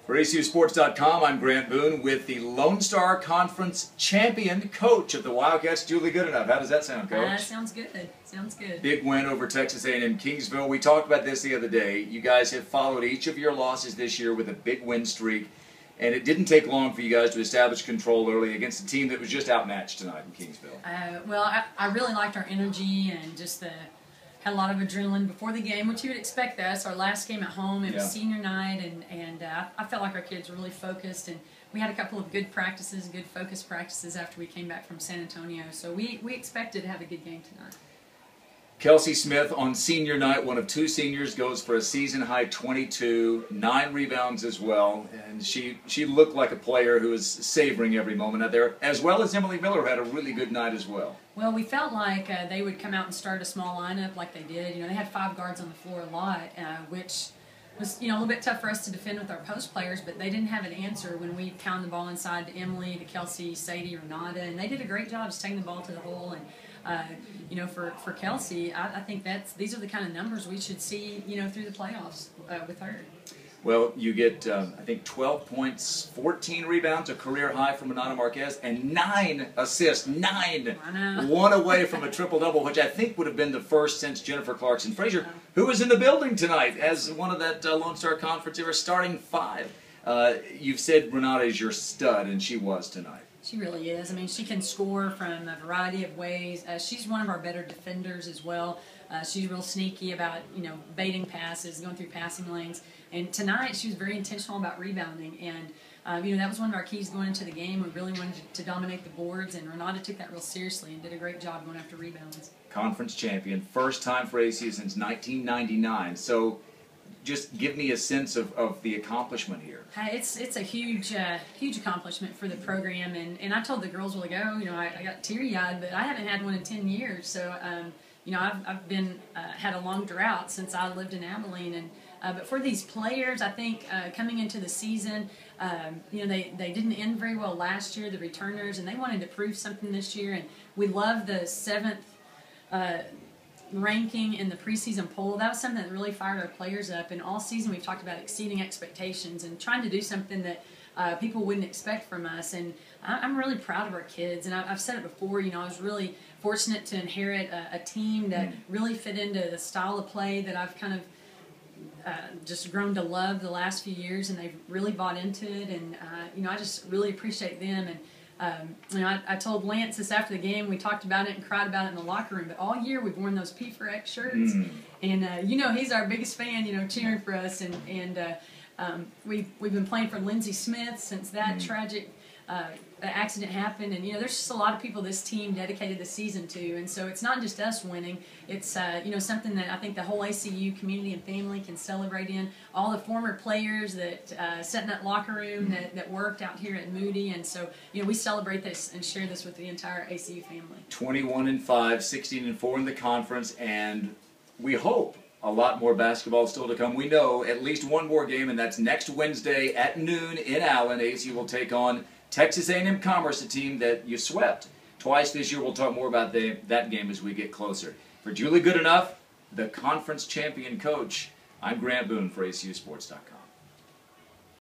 For ACUSports.com, I'm Grant Boone with the Lone Star Conference champion coach of the Wildcats, Julie Goodenough. How does that sound, Coach? Sounds good. Sounds good. Big win over Texas A&M Kingsville. We talked about this the other day. You guys have followed each of your losses this year with a big win streak, and it didn't take long for you guys to establish control early against a team that was just outmatched tonight in Kingsville. Well, I really liked our energy and just had a lot of adrenaline before the game, which you would expect that. It's our last game at home. It was senior night, and I felt like our kids were really focused, and we had a couple of good practices, good focus practices after we came back from San Antonio. So we expected to have a good game tonight. Kelsey Smith on senior night, one of two seniors, goes for a season-high 22, 9 rebounds as well, and she looked like a player who was savoring every moment out there, as well as Emily Miller had a really good night as well. Well, we felt like they would come out and start a small lineup like they did. You know, they had 5 guards on the floor a lot, which was, a little bit tough for us to defend with our post players, but they didn't have an answer when we pounded the ball inside to Emily, to Kelsey, Sadie, or Nada, and they did a great job just taking the ball to the hole. And for Kelsey, I think these are the kind of numbers we should see, through the playoffs with her. Well, you get, I think, 12 points, 14 rebounds, a career high from Renata Marquez, and 9 assists. 9! I know. One away from a triple-double, which I think would have been the first since Jennifer Clarkson-Frazier, who was in the building tonight as one of that Lone Star Conference era starting 5. You've said Renata is your stud, and she was tonight. She really is. I mean, she can score from a variety of ways. She's one of our better defenders as well. She's real sneaky about, baiting passes, going through passing lanes. And tonight, she was very intentional about rebounding. And, that was one of our keys going into the game. We really wanted to dominate the boards, and Renata took that real seriously and did a great job going after rebounds. Conference champion, first time for ACU since 1999. So just give me a sense of the accomplishment here. It's a huge accomplishment for the program, and I told the girls a while ago, I got teary-eyed, but I haven't had one in 10 years. So, I've been had a long drought since I lived in Abilene, and but for these players, I think coming into the season, they didn't end very well last year, the returners, and they wanted to prove something this year, and we love the 7th ranking in the preseason poll. That was something that really fired our players up, and all season we've talked about exceeding expectations and trying to do something that people wouldn't expect from us, and I'm really proud of our kids, and I've said it before, I was really fortunate to inherit a team that really fit into the style of play that I've kind of just grown to love the last few years, and they've really bought into it, and I just really appreciate them. And I told Lance this after the game, we talked about it and cried about it in the locker room, but all year we've worn those P4X shirts, and he's our biggest fan, cheering for us, and we've been playing for Lindsey Smith since that tragic accident happened, and there's just a lot of people this team dedicated the season to, and so it's not just us winning, it's something that I think the whole ACU community and family can celebrate in. All the former players that sat in that locker room that worked out here at Moody, and so we celebrate this and share this with the entire ACU family. 21-5, 16-4 in the conference, and we hope a lot more basketball still to come. We know at least one more game, and that's next Wednesday at noon in Allen. ACU will take on Texas A&M Commerce, a team that you swept twice this year. We'll talk more about that game as we get closer. For Julie Goodenough, the conference champion coach, I'm Grant Boone for ACUSports.com.